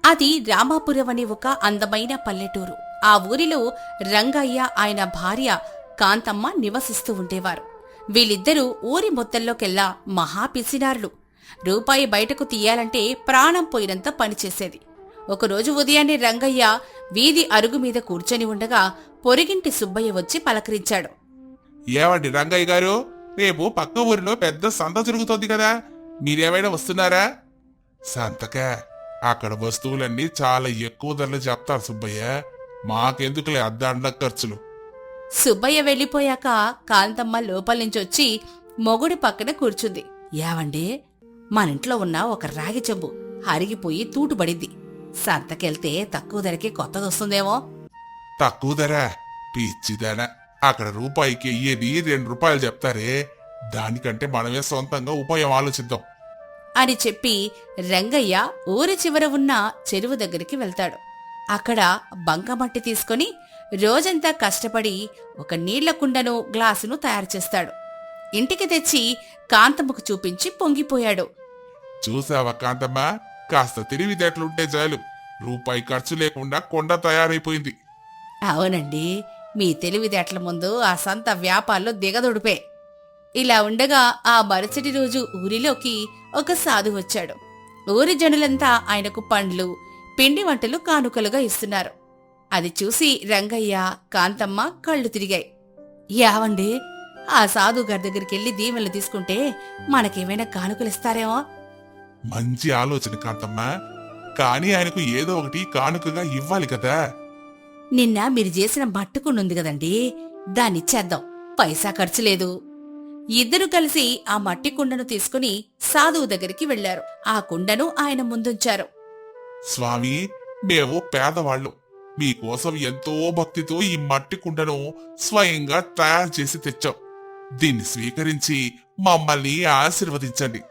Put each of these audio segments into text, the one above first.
అది రామాపురం అనే ఒక అందమైన పల్లెటూరు. ఆ ఊరిలో రంగయ్య ఆయన భార్య కాంతమ్మ నివసిస్తూ ఉండేవారు. వీళ్ళిద్దరూ ఊరి మొత్తంలోకెల్లా మహా పిసినారులు. రూపాయి బయటకు తీయాలంటే ప్రాణం పోయినంత పనిచేసేది. ఒకరోజు ఉదయాన్నే రంగయ్య వీధి అరుగు మీద కూర్చొని ఉండగా పొరిగింటి సుబ్బయ్య వచ్చి పలకరించాడు. ఏమండి రంగయ్య గారు, రేపు పక్క ఊరిలో పెద్ద సంత జరుగుతోంది కదా, మీరేమైనా వస్తున్నారా? సంతకా? అక్కడ వస్తువులన్నీ చాలా ఎక్కువ ధరలు చెప్తారు సుబ్బయ్య, మాకెందుకులే అద్దండ ఖర్చులు. సుబ్బయ్య వెళ్లిపోయాక కాంతమ్మ లోపల్నుంచొచ్చి మొగుడి పక్కన కూర్చుంది. ఏవండి, మనింట్లో ఉన్న ఒక రాగి చెంబు హరిగిపోయి తూటుబడింది. సంతకెళ్తే తక్కువ ధరకే కొత్తదొస్తుందేమో. తక్కువ ధర? పిచ్చిదానా, అక్కడ రూపాయికి అయ్యేది 2 రూపాయలు చెప్తారే, దానికంటే మనమే సొంతంగా ఉపాయం ఆలోచిద్దాం అని చెప్పి రంగయ్య ఊరి చివర ఉన్న చెరువు దగ్గరికి వెళ్తాడు. అక్కడ బంకమట్టి తీసుకుని రోజంతా కష్టపడి ఒక నీళ్ల కుండను గ్లాసును తయారు చేస్తాడు. ఇంటికి తెచ్చి కాంతమ్మకు చూపించి పొంగిపోయాడు. చూసావా కాంతమ్మ, కాస్త తెలివితేటలుంటే చాలు, రూపాయి ఖర్చు లేకుండా కొండ తయారైపోయింది. అవునండి, మీ తెలివితేటల ముందు ఆ సంత వ్యాపారంలో దిగదుడిపే. ఇలా ఉండగా ఆ మరుసటి రోజు ఊరిలోకి ఒక సాధు వచ్చాడు. ఊరి జనులంతా ఆయనకు పండ్లు, పిండి వంటలు కానుకలుగా ఇస్తున్నారు. అది చూసి రంగయ్య, కాంతమ్మ కళ్ళు తిరిగాయి. యావండి, ఆ సాధు గారి దగ్గరికెళ్లి దీవెనలు తీసుకుంటే మనకేమైనా కానుకలిస్తారేమో. మంచి ఆలోచన కాంతమ్మ, కానీ ఆయనకు ఏదో ఒకటి కానుకగా ఇవ్వాలి కదా. నిన్న మీరు చేసిన మట్టుకుండుంది కదండి, దాన్నిచ్చేద్దాం, పైసా ఖర్చు లేదు. ఇద్దరూ కలిసి ఆ మట్టి కుండను తీసుకుని సాధువు దగ్గరికి వెళ్లారు. ఆ కుండను ఆయన ముందుంచారు. స్వామి, మేము పేదవాళ్ళం, మీకోసం ఎంతో భక్తితో ఈ మట్టి కుండను స్వయంగా తయారు చేసి తెచ్చాం. దీన్ని స్వీకరించి మమ్మల్ని ఆశీర్వదించండి.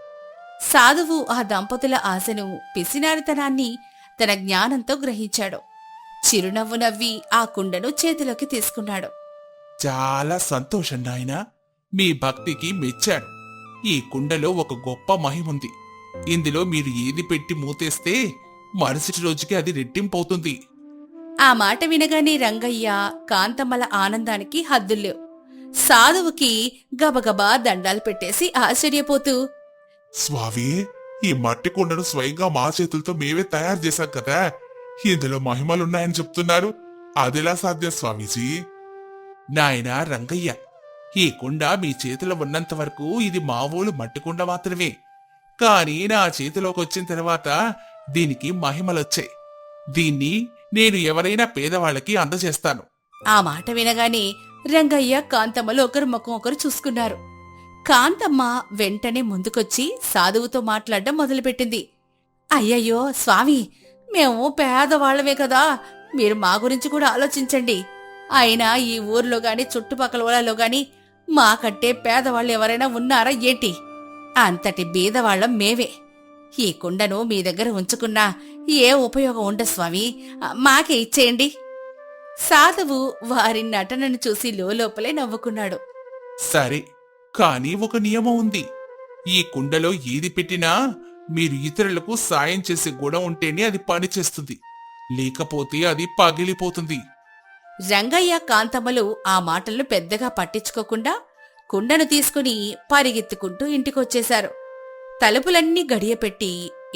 సాధువు ఆ దంపతుల ఆశను, పిసినారితనాన్ని తన జ్ఞానంతో గ్రహించాడు. చిరునవ్వు నవ్వి ఆ కుండను చేతిలోకి తీసుకున్నాడు. చాలా సంతోషం నాయనా, మీ భక్తికి మెచ్చాను. ఈ కుండలో ఒక గొప్ప మహిముంది. ఇందులో మీరు ఏది పెట్టి మూతేస్తే మరుసటి రోజుకి అది రెట్టింపవుతుంది. ఆ మాట వినగానే రంగయ్య, కాంతమ్మల ఆనందానికి హద్దుల్లేవు. సాధువుకి గబగబా దండాలు పెట్టేసి ఆశ్చర్యపోతూ, స్వామి, ఈ మట్టి కుండను స్వయంగా మా చేతులతో మేమే తయారు చేశాం కదా, ఇందులో మహిమలున్నాయని చెప్తున్నారు, అదెలా సాధ్యం స్వామీజీ? నాయనా రంగయ్య, ఈ కుండ మీ చేతిలో ఉన్నంత వరకు ఇది మామూలు మట్టి కుండ మాత్రమే. కాని నా చేతిలోకి వచ్చిన తర్వాత దీనికి మహిమలొచ్చాయి. దీన్ని నేను ఎవరైనా పేదవాళ్ళకి అందజేస్తాను. ఆ మాట వినగానే రంగయ్య, కాంతమ్మలు ఒకరు ముఖం ఒకరు చూసుకున్నారు. కాంతమ్మ వెంటనే ముందుకొచ్చి సాధువుతో మాట్లాడడం మొదలుపెట్టింది. అయ్యయ్యో స్వామి, మేము పేదవాళ్లమే కదా, మీరు మా గురించి కూడా ఆలోచించండి. అయినా ఈ ఊర్లో గాని చుట్టుపక్కల ఊళ్ళలో గాని మాకంటే పేదవాళ్ళు ఎవరైనా ఉన్నారా ఏంటి? అంతటి బీదవాళ్లం మేవే. ఈ కుండను మీ దగ్గర ఉంచుకున్నా ఏ ఉపయోగం ఉండదు స్వామి, మాకే ఇచ్చేయండి. సాధువు వారి నటనను చూసి లోపలే నవ్వుకున్నాడు. సరే, కానీ ఒక నియమం ఉంది. ఈ కుండలో ఏది పెట్టినా మీరు ఇతరులకు సాయం చేసే గుణం ఉంటేనే అది పనిచేస్తుంది, లేకపోతే అది పగిలిపోతుంది. రంగయ్య, కాంతమ్మలు ఆ మాటలను పెద్దగా పట్టించుకోకుండా కుండను తీసుకుని పరిగెత్తుకుంటూ ఇంటికొచ్చేశారు. తలుపులన్నీ గడియపెట్టి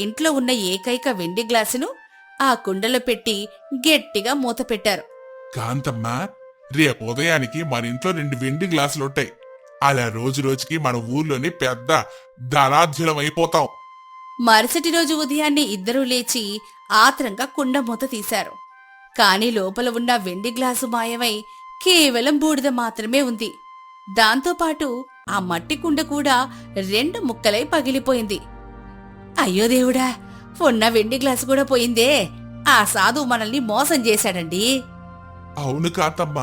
ఇంట్లో ఉన్న ఏకైక వెండి గ్లాసును ఆ కుండలో పెట్టి గట్టిగా మూతపెట్టారు. కాంతమ్మ, రేపు ఉదయానికి మన ఇంట్లో 2 వెండి గ్లాసులుంటాయి. అలా రోజు రోజుకి మన ఊర్లోని పెద్ద ధనాధ్యులం అయిపోతాం. మరుసటి రోజు ఉదయాన్నే ఇద్దరూ లేచి ఆత్రంగా కుండ మూత తీశారు. కాని లోపల ఉన్న వెండి గ్లాసు మాయమై కేవలం బూడిద మాత్రమే ఉంది. దాంతోపాటు ఆ మట్టి కుండ కూడా 2 ముక్కలై పగిలిపోయింది. అయ్యో దేవుడా, ఉన్న వెండి గ్లాసు కూడా పోయిందే. ఆ సాధువు మనల్ని మోసం చేశాడండి. అవును కాంతమ్మ,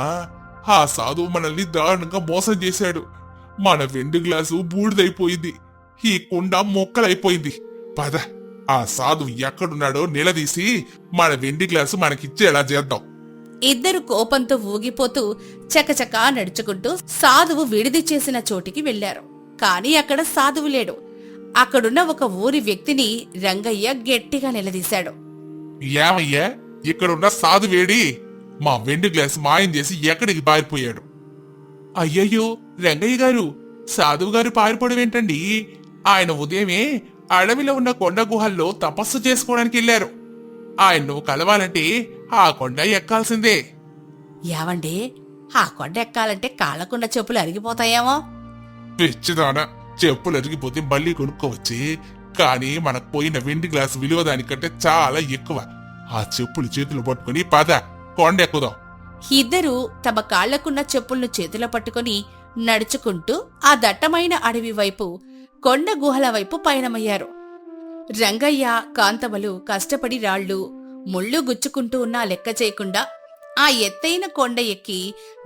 ఆ సాధువు మనల్ని దారుణంగా మోసం చేశాడు. మన వెండి గ్లాసు బూడిదైపోయింది, ఈ కుండ మొక్కలైపోయింది. పద, ఆ సాధువు ఎక్కడున్నాడో నిలదీసి మన వెండి గ్లాసు మనకిచ్చేలా చేద్దాం. ఇద్దరు కోపంతో ఊగిపోతూ చకచకా నడుచుకుంటూ సాధువు విడిది చేసిన చోటికి వెళ్లారు. కాని అక్కడ సాధువు లేడు. అక్కడున్న ఒక ఊరి వ్యక్తిని రంగయ్య గట్టిగా నిలదీశాడు. ఏమయ్యా ఇక్కడున్న సాధు వేడి మా వెండి గ్లాస్ మాయం చేసి ఎక్కడికి పారిపోయాడు? అయ్యయ్యో రంగయ్య గారు, సాధువు గారు పారిపోవడం ఏంటండి? ఆయన ఉదయమే అడవిలో ఉన్న కొండ గుహల్లో తపస్సు చేసుకోవడానికి వెళ్ళారు. ఆయన్ను కలవాలంటే ఆ కొండ ఎక్కాల్సిందే. యావండి, ఆ కొండ ఎక్కాలంటే కాళ్ళకున్న చెప్పులు అరిగిపోతాయేమో. పిచ్చిదానా, చెప్పులు అరిగిపోతే మళ్ళీ కొనుక్కోవచ్చు. కానీ మనకు పోయిన వెండి గ్లాస్ విలువ దానికంటే చాలా ఎక్కువ. ఆ చెప్పులు చేతులు పట్టుకుని పద కొండ ఎక్కుదాం. ఇద్దరూ తమ కాళ్లకున్న చెప్పులను చేతిలో పట్టుకుని నడుచుకుంటూ ఆ దట్టమైన అడవి వైపు, కొండ గుహల వైపు పయనమయ్యారు. రంగయ్య, కాంతమ్మలు కష్టపడి రాళ్లు, ముళ్ళు గుచ్చుకుంటూ ఉన్నా లెక్క చేయకుండా ఆ ఎత్తైన కొండ ఎక్కి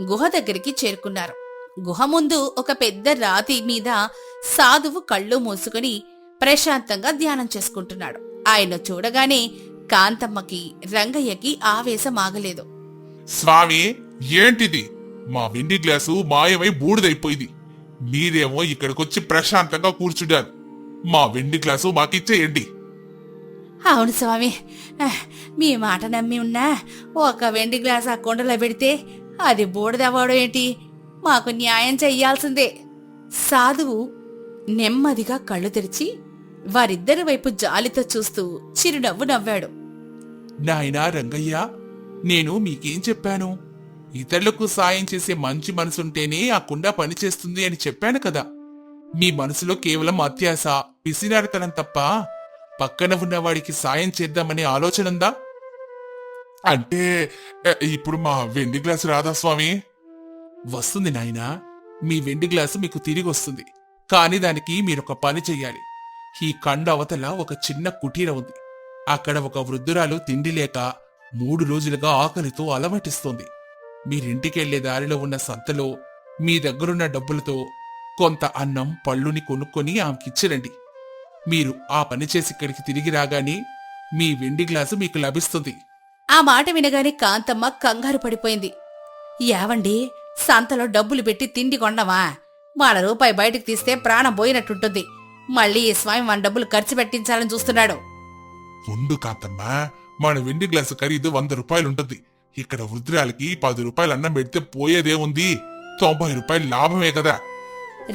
గుహ దగ్గరికి చేరుకున్నారు. గుహ ముందు ఒక పెద్ద రాతి మీద సాధువు కళ్ళు మూసుకుని ప్రశాంతంగా ధ్యానం చేసుకుంటున్నాడు. ఆయన చూడగానే కాంతమ్మకి, రంగయ్యకి ఆవేశం ఆగలేదు. స్వామి, ఏంటిది? మా వెండి గ్లాసు మాయమై బూడిదైపోయింది. మీరేమో ఇక్కడికొచ్చి ప్రశాంతంగా కూర్చుంటారు. మా వెండి గ్లాసు మాకిచ్చేయండి. అవును స్వామి, మీ మాట నమ్మి ఉన్నా ఒక వెండి గ్లాస్ ఆ కొండలో పెడితే అది బూడిదవ్వడం ఏంటి? మాకు న్యాయం చెయ్యాల్సిందే. సాధువు నెమ్మదిగా కళ్ళు తెరిచి వారిద్దరి వైపు జాలితో చూస్తూ చిరునవ్వు నవ్వాడు. నాయనా రంగయ్య, నేను మీకేం చెప్పాను? ఇతరులకు సాయం చేసే మంచి మనసుంటేనే ఆ కుండ పనిచేస్తుంది అని చెప్పాను కదా. మీ మనసులో కేవలం అత్యాశ, పిసినారితనం తప్ప పక్కన ఉన్నవాడికి సాయం చేద్దామనే ఆలోచనుందా? అంటే ఇప్పుడు మా వెండి గ్లాసు రాదా స్వామి? వస్తుంది నాయనా, మీ వెండి గ్లాసు మీకు తిరిగి వస్తుంది. కాని దానికి మీరొక పని చెయ్యాలి. ఈ కండ అవతల ఒక చిన్న కుటీర ఉంది. అక్కడ ఒక వృద్ధురాలు తిండి లేక 3 రోజులుగా ఆకలితో అలమటిస్తోంది. మీరింటికెళ్లే దారిలో ఉన్న సంతలో మీ దగ్గరున్న డబ్బులతో కొంత అన్నం, పళ్ళుని కొనుక్కొని ఆమెకిచ్చిరండి. మీరు ఆ పని చేసి ఇక్కడికి తిరిగి రాగానే మీ వెండి గ్లాసు మీకు లభిస్తుంది. ఆ మాట వినగానే కాంతమ్మ కంగారు పడిపోయింది. యావండి, సంతలో డబ్బులు పెట్టి తిండి కొండమా? వాళ్ళ రూపాయి బయటకు తీస్తే ప్రాణం పోయినట్టుంటుంది. మళ్ళీ ఈ స్వామి మన డబ్బులు ఖర్చు పెట్టించాలని చూస్తున్నాడు. ఉండు కాంతమ్మా, మన వెండి గ్లాసు ఖరీదు 100 రూపాయలుంటుంది. ఇక్కడ వృద్ధురాలకి 10 రూపాయలు అన్నం పెడితే పోయేదేముంది? 90 రూపాయలు లాభమే కదా.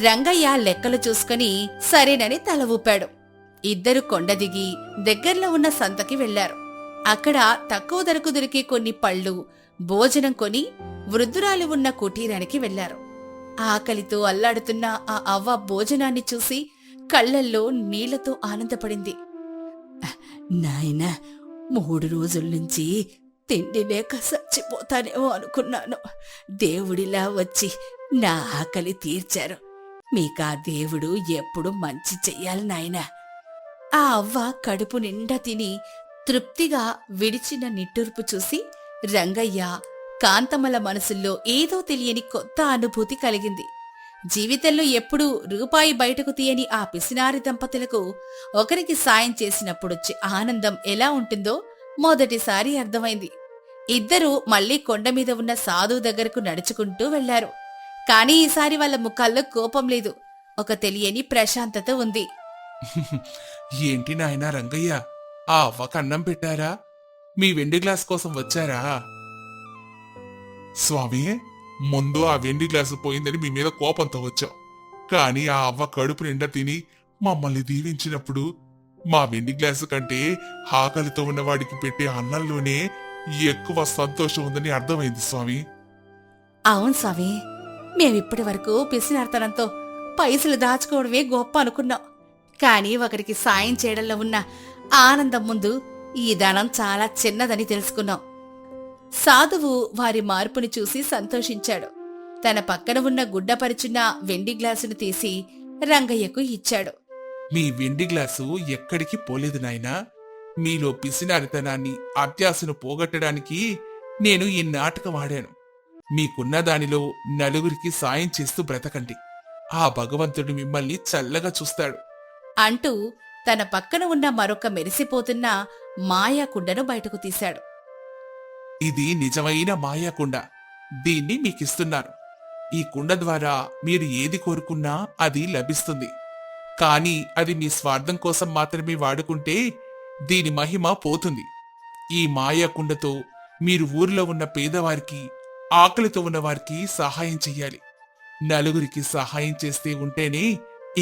రంగయ్య లెక్కలు చూసుకుని సరేనని తల ఊపాడు. ఇద్దరు కొండ దిగి దగ్గర్లో ఉన్న సంతకి వెళ్లారు. అక్కడ తక్కువ ధరకు దొరికే కొన్ని పళ్ళు, భోజనం కొని వృద్ధురాలు ఉన్న కుటీరానికి వెళ్లారు. ఆకలితో అల్లాడుతున్న ఆ అవ్వ భోజనాన్ని చూసి కళ్లల్లో నీళ్లతో ఆనందపడింది. నాయనా, 3 రోజుల నుంచి తిండి లేక చచ్చిపోతానేమో అనుకున్నాను. దేవుడిలా వచ్చి నా ఆకలి తీర్చారు. మీకా దేవుడు ఎప్పుడు మంచి చెయ్యాలి నాయనా. ఆ అవ్వ కడుపు నిండా తిని తృప్తిగా విడిచిన నిట్టూర్పు చూసి రంగయ్య, కాంతమ్మల మనసుల్లో ఏదో తెలియని కొత్త అనుభూతి కలిగింది. జీవితంలో ఎప్పుడూ రూపాయి బయటకు తీయని ఆ పిసినారి దంపతులకు ఒకరికి సాయం చేసినప్పుడొచ్చే ఆనందం ఎలా ఉంటుందో మొదటిసారి అర్థమైంది. ఇద్దరూ మళ్లీ కొండమీద ఉన్న సాధువు దగ్గరకు నడుచుకుంటూ వెళ్లారు. కాని ఈసారి వాళ్ళ ముఖాల్లో కోపం లేదు, ఒక తెలియని ప్రశాంతత ఉంది. ఏంటి నాయనా రంగయ్య, ఆ అవ్వకు అన్నం పెట్టారా? మీ వెండి గ్లాస్ కోసం వచ్చారా? స్వామి, ముందు ఆ వెండి గ్లాసు పోయిందని మీ మీద కోపంతో వచ్చాం. కాని ఆ అవ్వ కడుపు నిండా తిని మమ్మల్ని దీవించినప్పుడు మా వెండి గ్లాసు కంటే ఆకలితో ఉన్నవాడికి పెట్టే అన్నంలోనే ఎక్కువ సంతోషం ఉందని అర్థమైంది స్వామి. అవును స్వామి, మేమిప్పటి వరకు పిసినార్తనంతో పైసలు దాచుకోవడమే గొప్ప అనుకున్నాం. కాని ఒకరికి సాయం చేయడంలో ఉన్న ఆనందం ముందు ఈ ధనం చాలా చిన్నదని తెలుసుకున్నాం. సాధువు వారి మార్పుని చూసి సంతోషించాడు. తన పక్కన ఉన్న గుడ్డపరుచున్న వెండి గ్లాసును తీసి రంగయ్యకు ఇచ్చాడు. మీ వెండి గ్లాసు ఎక్కడికి పోలేదు నాయనా. మీలో పిసినారితనాన్ని, అత్యాశను పోగొట్టడానికి నేను ఈ నాటకం ఆడాను. మీకున్న దానిలో నలుగురికి సాయం చేస్తూ బ్రతకండి. ఆ భగవంతుడు మిమ్మల్ని చల్లగా చూస్తాడు అంటూ తన పక్కన ఉన్న మరొక మెరిసిపోతున్న మాయాకుండను బయటకు తీశాడు. ఇది నిజమైన మాయాకుండ. దీన్ని మీకిస్తున్నాను. ఈ కుండ ద్వారా మీరు ఏది కోరుకున్నా అది లభిస్తుంది. కానీ అది మీ స్వార్థం కోసం మాత్రమే వాడుకుంటే దీని మహిమ పోతుంది. ఈ మాయాకుండతో మీరు ఊర్లో ఉన్న పేదవారికి, ఆకలితో ఉన్నవారికి సహాయం చెయ్యాలి. నలుగురికి సహాయం చేస్తే ఉంటేనే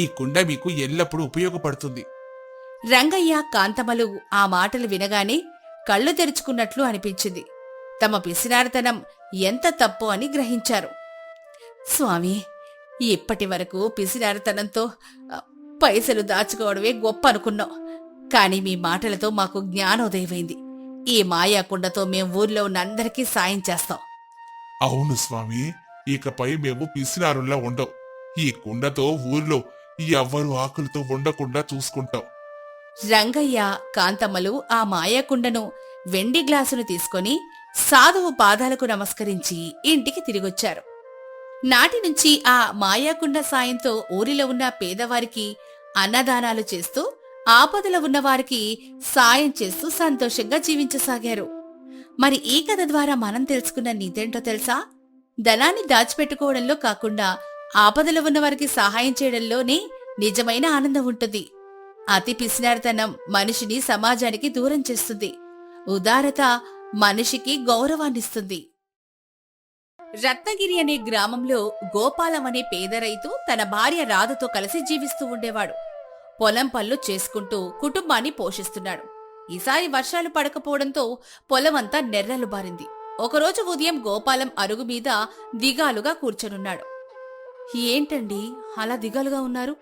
ఈ కుండ మీకు ఎల్లప్పుడూ ఉపయోగపడుతుంది. రంగయ్య కాంతమ్మలు ఆ మాటలు వినగానే కళ్ళు తెరుచుకున్నట్లు అనిపించింది. తమ పిసినారితనం ఎంత తప్పు అని గ్రహించారు. స్వామి, ఇప్పటి వరకు పిసినారితనంతో పైసలు దాచుకోవడమే గొప్ప అనుకున్నాం. కాని మీ మాటలతో మాకు జ్ఞానోదయమైంది. ఈ మాయాకుండతో మేం ఊర్లో ఉన్న అందరికీ సాయం చేస్తాం. అవును స్వామి, ఇకపై మేము పిసినారుల్లా ఉండం. ఈ కుండతో ఊర్లో ఎవ్వరు ఆకులతో ఉండకుండా చూసుకుంటాం. రంగయ్య కాంతమ్మలు ఆ మాయాకుండను, వెండి గ్లాసును తీసుకొని సాధువు పాదాలకు నమస్కరించి ఇంటికి తిరిగొచ్చారు. నాటి నుంచి ఆ మాయాకుండ సాయంతో ఊరిలో ఉన్న పేదవారికి అన్నదానాలు చేస్తూ, ఆపదలో ఉన్నవారికి సాయం చేస్తూ సంతోషంగా జీవించసాగారు. మరి ఈ కథ ద్వారా మనం తెలుసుకున్న నీతేంటో తెలుసా? ధనాన్ని దాచిపెట్టుకోవడంలో కాకుండా ఆపదలో ఉన్నవారికి సహాయం చేయడంలోనే నిజమైన ఆనందం ఉంటుంది. అతి పిసినారితనం మనిషిని సమాజానికి దూరం చేస్తుంది. ఉదారత మనిషికి గౌరవాన్నిస్తుంది. రత్నగిరి అనే గ్రామంలో గోపాలం అనే పేద రైతు తన భార్య రాధతో కలిసి జీవిస్తూ ఉండేవాడు. పొలం పనులు చేసుకుంటూ కుటుంబాన్ని పోషిస్తున్నాడు. ఈసారి వర్షాలు పడకపోవడంతో పొలమంతా నెర్రలు బారింది. ఒకరోజు ఉదయం గోపాలం అరుగు మీద దిగాలుగా కూర్చొనున్నాడు. ఏంటండి అలా దిగాలుగా ఉన్నారు?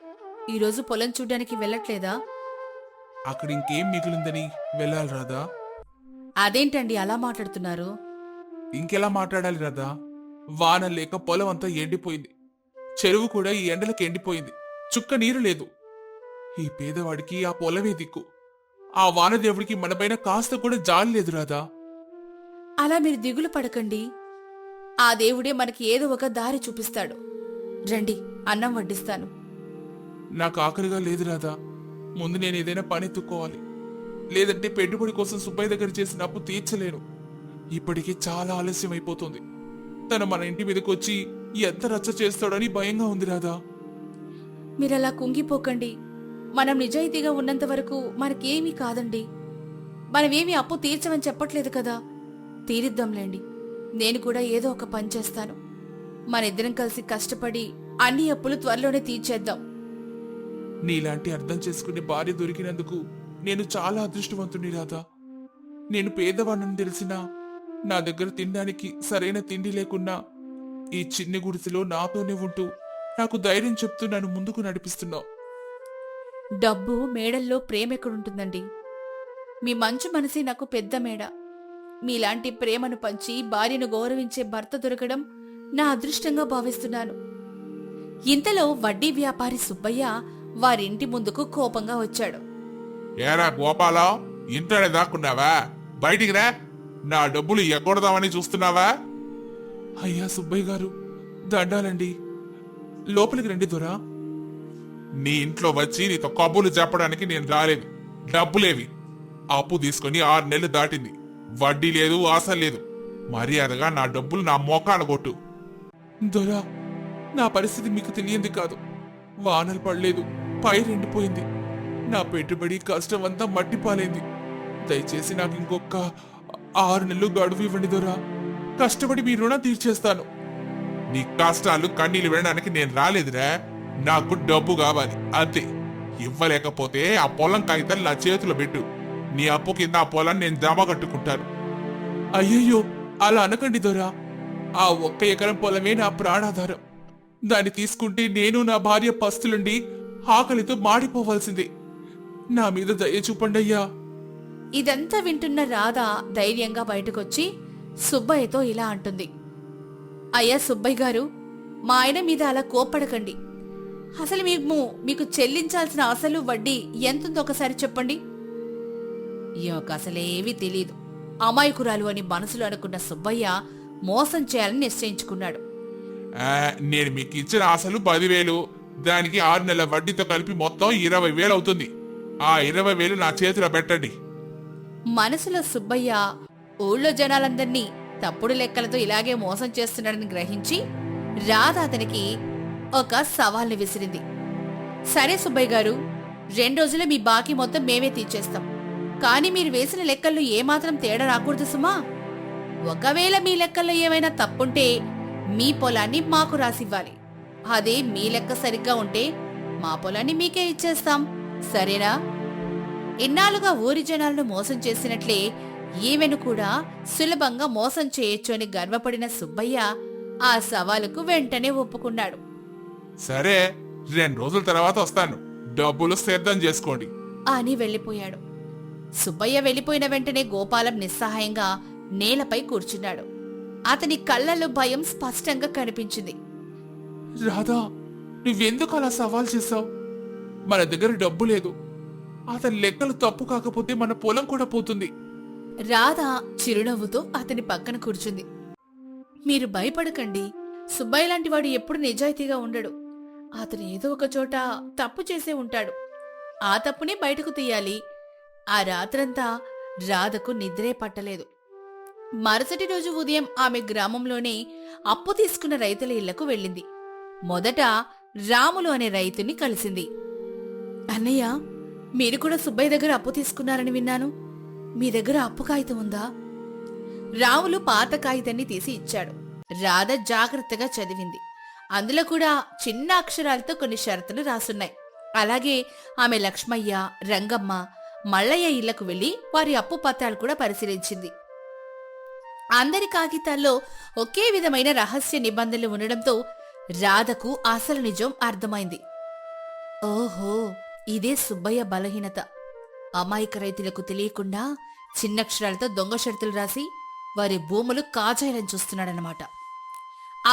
ఈరోజు పొలం చూడ్డానికి వెళ్ళట్లేదా? అక్కడ ఇంకేం మిగిలిందని వెళ్ళాలి రాదా? అదేంటండి అలా మాట్లాడుతున్నారు? ఇంకెలా మాట్లాడాలి రాదా? వాన లేక పొలం అంతా ఎండిపోయింది. చెరువు కూడా ఈ ఎండలకు ఎండిపోయింది. చుక్క నీరు లేదు. ఈ పేదవాడికి ఆ పొలమే దిక్కు. ఆ వానదేవుడికి మనపైన కాస్త కూడా జాలి లేదు రాదా? అలా మీరు దిగులు పడకండి. ఆ దేవుడే మనకి ఏదో ఒక దారి చూపిస్తాడు. రండి, అన్నం వడ్డిస్తాను. నాకు ఆకలిగా లేదు రాదా. ముందు నేను ఏదైనా పని ఎత్తుక్కోవాలి. లేదంటే పెట్టుబడి కోసం సుబ్బయ్య దగ్గర చేసిన అప్పు తీర్చలేను. ఇప్పటికీ చాలా ఆలస్యం అయిపోతుంది. తను మన ఇంటి మీదకి వచ్చి ఎంత రచ్చ చేస్తాడని భయంగా ఉంది రాదా. మీరలా కుంగిపోకండి. మనం నిజాయితీగా ఉన్నంత వరకు మనకేమీ కాదండి. మనమేమీ అప్పు తీర్చమని చెప్పట్లేదు కదా. తీరిద్దాంలేండి. నేను కూడా ఏదో ఒక పని చేస్తాను. మనిద్దరం కలిసి కష్టపడి అన్ని అప్పులు త్వరలోనే తీర్చేద్దాం. నీలాంటి అర్థం చేసుకునే భార్య దొరికినందుకు నేను చాలా అదృష్టవంతుని రాదా. నేను పేదవాణ్ణని తెలిసినా నా దగ్గర తినడానికి సరైన తిండి లేకున్నా ఈ చిన్ని గుడిసెలో నాతోనే ఉంటూ నాకు ధైర్యం చెప్తూ నన్ను ముందుకు నడిపిస్తున్నావు. డబ్బు మేడల్లో ప్రేమెక్కడుంటుందండి? మీ మంచు మనసే నాకు పెద్ద మేడ. మీలాంటి ప్రేమను పంచి భార్యను గౌరవించే భర్త దొరకడం నా అదృష్టంగా భావిస్తున్నాను. ఇంతలో వడ్డీ వ్యాపారి సుబ్బయ్య వారింటి ముందుకు కోపంగా వచ్చాడు. ఏరా గోపాలా, ఇంట్లోనే దాక్కున్నావా? బయటికి రా. నా డబ్బులు ఎగ్గొడదామని చూస్తున్నావా? అయ్యా సుబ్బయ్య గారు, దండాలండి. లోపలికి రండి దొరా. నీ ఇంట్లో వచ్చి నీతో కబుర్లు చెప్పడానికి నేను రాలేదు. డబ్బులేవి? అప్పు తీసుకుని 6 నెలలు దాటింది. వడ్డీ లేదు, ఆశ లేదు. మర్యాదగా నా డబ్బులు నా మోకాన కొట్టు. దొరా, నా పరిస్థితి మీకు తెలియంది కాదు. వానలు పడలేదు, పైరెండిపోయింది. నా పెట్టుబడి కష్టం అంతా మట్టిపాలైంది. దయచేసి నాకు ఇంకొక 6 నెలలు గడువు ఇవ్వండి దొరా. కష్టపడి మీ రుణం తీర్చేస్తాను. నీ కష్టాలు కన్నీళ్లు వినడానికి నేను రాలేదురా. నాకు డబ్బు కావాలి అంతే. ఇవ్వలేకపోతే ఆ పొలం కాగితాలు నా చేతిలో పెట్టు. నీ అప్పు కింద ఆ పొలాన్ని నేను జమ కట్టుకుంటాను. అయ్యయ్యో, అలా అనకండి దొరా. ఆ 1 ఎకరం పొలమే నా ప్రాణాధారం. దాన్ని తీసుకుంటే నేను నా భార్య పస్తులుండి ఆకలితో మాడిపోవాల్సిందే. నా మీద దయ చూపండి అయ్యా. ఇదంతా వింటున్న రాధ ధైర్యంగా బయటకొచ్చి సుబ్బయ్యతో ఇలా అంటుంది. అయ్యా సుబ్బయ్య గారు, మా ఆయన మీద అలా కోప్పడకండి. అసలు మీకు చెల్లించాల్సిన అసలు వడ్డీ ఎంతుందో ఒకసారి చెప్పండి. అసలేవీ తెలీదు, అమాయకురాలు అని మనసులో అనుకున్న సుబ్బయ్య మోసం చేయాలని నిశ్చయించుకున్నాడు. నేను మీకు ఇచ్చిన అసలు 10,000, దానికి 6 నెలల వడ్డీతో కలిపి మొత్తం 20,000 అవుతుంది. ఆ 20,000 నా చేతిలో పెట్టండి. మనసులో సుబ్బయ్య ఊళ్ళో జనాలందర్నీ తప్పుడు లెక్కలతో ఇలాగే మోసం చేస్తున్నాడని గ్రహించి రాధ అతనికి ఒక సవాల్ని విసిరింది. సరే సుబ్బయ్య గారు, 2 రోజుల్లో మీ బాకీ మొత్తం మేమే తీర్చేస్తాం. కాని మీరు వేసిన లెక్కల్లో ఏమాత్రం తేడా రాకూడదు సుమా. ఒకవేళ మీ లెక్కల్లో ఏమైనా తప్పుంటే మీ పొలాన్ని మాకు రాసివ్వాలి. అదే మీ లెక్క సరిగ్గా ఉంటే మా పొలాన్ని మీకే ఇచ్చేస్తాం, సరేనా? ఇన్నాళ్ళుగా ఊరి జనాలను మోసం చేసినట్లే ఈమెను కూడా సులభంగా మోసం చేయొచ్చు అని గర్వపడిన సుబ్బయ్య ఆ సవాలుకు వెంటనే ఒప్పుకున్నాడు. సరే, 2 రోజుల తర్వాత వస్తాను, డబ్బులు సిద్ధం చేసుకోండి అని వెళ్ళిపోయాడు. సుబ్బయ్య వెళ్ళిపోయిన వెంటనే గోపాలం నిస్సహాయంగా నేలపై కూర్చున్నాడు. అతని కళ్ళలో భయం స్పష్టంగా కనిపించింది. రాధా, నువ్వెందుకు అలా సవాల్ చేశావు? మన దగ్గర డబ్బు లేదు. అతని లెక్కలు తప్పు కాకపోతే మన పొలం కూడా పోతుంది. రాధ చిరునవ్వుతో అతని పక్కన కూర్చుంది. మీరు భయపడకండి, సుబ్బయ్య లాంటి వాడు ఎప్పుడు నిజాయితీగా ఉండడు. అతను ఏదో ఒక చోట తప్పు చేసే ఉంటాడు. ఆ తప్పుని బయటకు తీయాలి. ఆ రాత్రంతా రాధకు నిద్రే పట్టలేదు. మరుసటి రోజు ఉదయం ఆమె గ్రామంలోనే అప్పు తీసుకున్న రైతుల ఇళ్లకు వెళ్ళింది. మొదట రాములు అనే రైతుని కలిసింది. అన్నయ్య, మీరు కూడా సుబ్బయ్య దగ్గర అప్పు తీసుకున్నారని విన్నాను. మీ దగ్గర అప్పు కాగితం ఉందా? రాములు పాత కాగితాన్ని తీసి ఇచ్చాడు. రాధ జాగ్రత్తగా చదివింది. అందులో కూడా చిన్న అక్షరాలతో కొన్ని షరతులు రాసున్నాయి. అలాగే ఆమె లక్ష్మయ్య, రంగమ్మ, మల్లయ్య ఇళ్లకు వెళ్లి వారి అప్పు పత్రాలు కూడా పరిశీలించింది. అందరి కాగితాల్లో ఒకే విధమైన రహస్య నిబంధనలు ఉండడంతో రాధకు అసలు నిజం అర్థమైంది. ఓహో, ఇదే సుబ్బయ్య బలహీనత. అమాయక రైతులకు తెలియకుండా చిన్నక్షరాలతో దొంగ షరతులు రాసి వారి భూములు కాజాయాలని చూస్తున్నాడనమాట.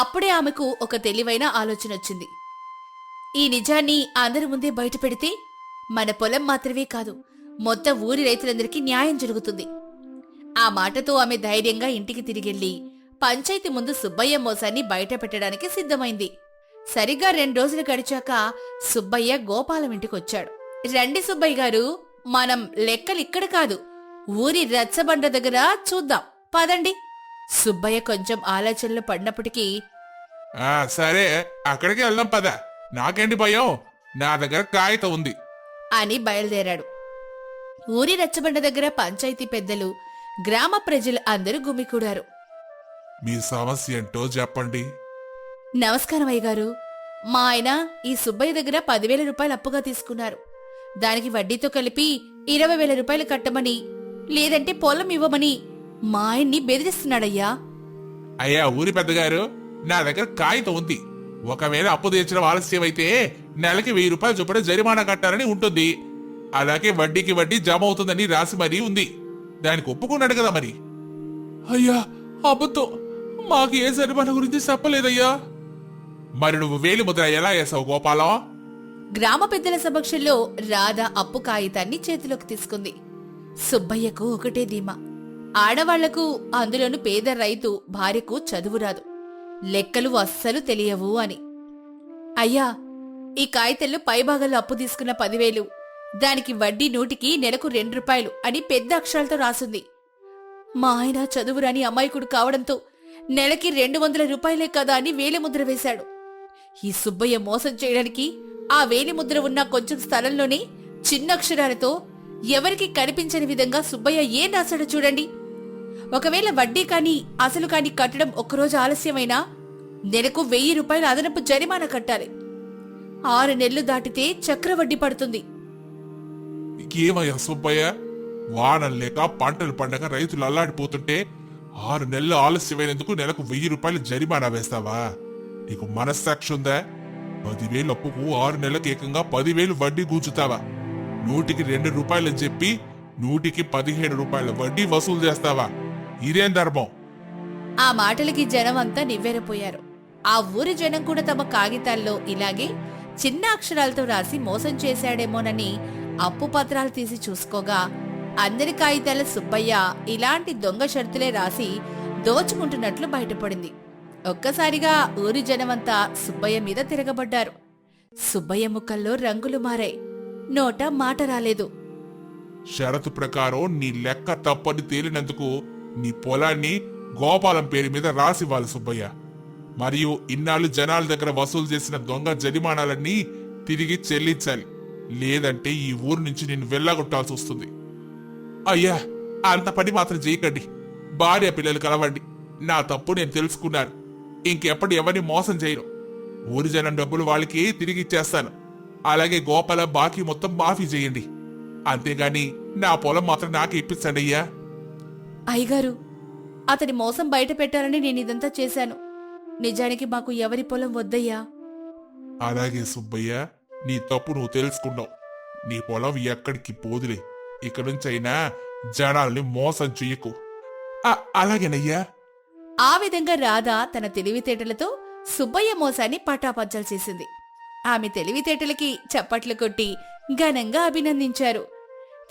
అప్పుడే ఆమెకు ఒక తెలివైన ఆలోచన వచ్చింది. ఈ నిజాన్ని అందరి ముందే బయట పెడితే మన పొలం మాత్రమే కాదు, మొత్తం ఊరి రైతులందరికీ న్యాయం జరుగుతుంది. ఆ మాటతో ఆమె ధైర్యంగా ఇంటికి తిరిగెళ్లి పంచాయతీ ముందు సుబ్బయ్య మోసాన్ని బయట పెట్టడానికి సిద్ధమైంది. సరిగ్గా 2 రోజులు గడిచాక సుబ్బయ్య గోపాలం ఇంటికొచ్చాడు. రండి సుబ్బయ్య గారు, మనం లెక్కలిక్కడ కాదు, ఊరి రచ్చబండ దగ్గర చూద్దాం, పదండి. సుబ్బయ్య కొంచెం ఆలోచనలు పడినప్పటికీ సరే, అక్కడికి వెళ్దాం పద, నాకేంటి భయం, నా దగ్గర కాగితం ఉంది అని బయలుదేరాడు. ఊరి రచ్చబండ దగ్గర పంచాయతీ పెద్దలు, గ్రామ ప్రజలు అందరూ గుమికూడారు. మీ సమస్య ఏంటో చెప్పండి. నమస్కారం అయ్యగారు, మా ఆయన ఈ సుబ్బయ్య దగ్గర 10,000 రూపాయలు అప్పుగా తీసుకున్నారు. దానికి వడ్డీతో కలిపి 20,000 రూపాయలు కట్టమని, లేదంటే పొలం ఇవ్వమని మా ఆయన్ని బెదిరిస్తున్నాడయ్యా. అయ్యా ఊరి పెద్దగారు, నా దగ్గర కాగితం ఉంది. ఒకవేళ అప్పు తీర్చడం ఆలస్యమైతే నెలకి 1000 రూపాయలు చొప్పున జరిమానా కట్టాలని ఉంటుంది. అలాగే వడ్డీకి వడ్డీ జమ అవుతుందని రాసి మరీ ఉంది. దానికి ఒప్పుకున్నాడు కదా మరి. అయ్యా అబద్ధం, మాకు ఏ జరిమానా గురించి చెప్పలేదయ్యా. మరి నువ్వు వేలి ముద్ర ఎలా వేసావు గోపాలం? గ్రామ పెద్దల సమక్షంలో రాధ అప్పు కాగితాన్ని చేతిలోకి తీసుకుంది. సుబ్బయ్యకు ఒకటే ధీమా, ఆడవాళ్లకు, అందులోను పేద రైతు భార్యకు చదువు రాదు, లెక్కలు అస్సలు తెలియవు అని. అయ్యా, ఈ కాగితంలో పైభాగంలో అప్పు తీసుకున్న 10,000, దానికి వడ్డీ 100కి నెలకు 2 రూపాయలు అని పెద్ద అక్షరాలతో రాసుంది. మా ఆయన చదువురాని అమాయకుడు కావడంతో నెలకి 200 రూపాయలే కదా అని వేలిముద్ర వేశాడు. ఈ సుబ్బయ్య మోసం చేయడానికి ఆ వేలిముద్ర ఉన్న కొంచెం స్థలంలోనే చిన్న అక్షరాలతో ఎవరికి కనిపించని విధంగా సుబ్బయ్య ఏం రాశాడో చూడండి. ఒకవేళ వడ్డీ కాని అసలు కాని కట్టడం ఒక్కరోజు ఆలస్యమైనా నెలకు 1000 రూపాయలు అదనపు జరిమానా కట్టాలి. 6 నెలలు దాటితే చక్రవడ్డీ పడుతుంది. ఏమయ్యా సుబ్బయ్య, వానం లేక పంటలు పండగ రైతులు అల్లాడిపోతుంటే 6 నెలలు ఆలస్యమైనందుకు నెలకు 1000 రూపాయలు జరిమానా వేస్తావా? నీకు మనస్సాక్షి ఉందా? 10,000 అప్పుకు 6 నెలలకు ఏకంగా 10,000 వడ్డీ గూచుతావా? 100కి 2 రూపాయలని చెప్పి 100కి 17 రూపాయల వడ్డీ వసూలు చేస్తావా? ఇదేం ధర్మం? ఆ మాటలకి జనం అంతా నివ్వెరపోయారు. ఆ ఊరి జనం కూడా తమ కాగితాల్లో ఇలాగే చిన్న అక్షరాలతో రాసి మోసం చేశాడేమోనని అప్పు పత్రాలు తీసి చూసుకోగా అందరి కాగితాల సుబ్బయ్య ఇలాంటి దొంగ షరతులే రాసి దోచుకుంటున్నట్లు బయటపడింది. ఒక్కసారిగా ఊరి జనమంతా సుబ్బయ్య మీద తిరగబడ్డారు. సుబ్బయ్య ముఖంలో రంగులు మారాయి, నోట మాట రాలేదు. షరతు ప్రకారం నీ లెక్క తప్పని తేలినందుకు నీ పొలాన్ని గోపాలం పేరు మీద రాసివ్వాలి సుబ్బయ్య. మరియు ఇన్నాళ్ళు జనాల దగ్గర వసూలు చేసిన దొంగ జరిమానాలన్నీ తిరిగి చెల్లించాలి. లేదంటే ఈ ఊరు నుంచి నిన్ను వెళ్ళగొట్టాల్సి వస్తుంది. అయ్యా అంత పని మాత్రం చేయకండి. భార్య పిల్లలు కలవండి. నా తప్పు నేను తెలుసుకున్నాను. ఇంకెప్పుడు ఎవరిని మోసం చేయను. ఊరి జనం డబ్బులు వాళ్ళకి తిరిగి ఇచ్చేస్తాను. అలాగే గోపాల బాకీ మొత్తం మాఫీ చేయండి. అంతేగాని నా పొలం మాత్రం నాకే ఇప్పించండి అయ్యా. అయ్యగారు, అతని మోసం బయట పెట్టాలని నేనిదంతా చేశాను. నిజానికి మాకు ఎవరి పొలం వద్దయ్యా. అలాగే సుబ్బయ్య, నీ తప్పు నువ్వు తెలుసుకున్నావు. నీ పొలం ఎక్కడికి పోదులే. ఇక నుంచైనా జనాల్ని మోసం చెయ్యకు. అలాగేనయ్యా. ఆ విధంగా రాధ తన తెలివితేటలతో సుబ్బయ్య మోసాన్ని పటాపంచలు చేసింది. ఆమె తెలివితేటలకి చప్పట్లు కొట్టి ఘనంగా అభినందించారు.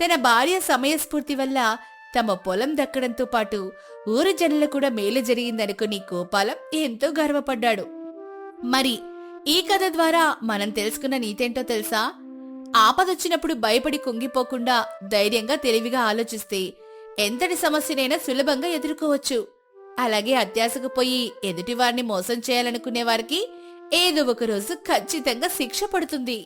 తన భార్య సమయస్ఫూర్తి వల్ల తమ పొలం దక్కడంతో పాటు ఊరి జనులు కూడా మేలు జరిగిందనుకుని గోపాలం ఎంతో గర్వపడ్డాడు. మరి ఈ కథ ద్వారా మనం తెలుసుకున్న నీతేంటో తెలుసా? ఆపదొచ్చినప్పుడు భయపడి కుంగిపోకుండా ధైర్యంగా తెలివిగా ఆలోచిస్తే ఎంతటి సమస్యనైనా సులభంగా ఎదుర్కోవచ్చు. అలాగే అత్యాశకు పోయి ఎదుటివారిని మోసం చేయాలనుకునే వారికి ఏదో ఒక రోజు ఖచ్చితంగా శిక్ష పడుతుంది.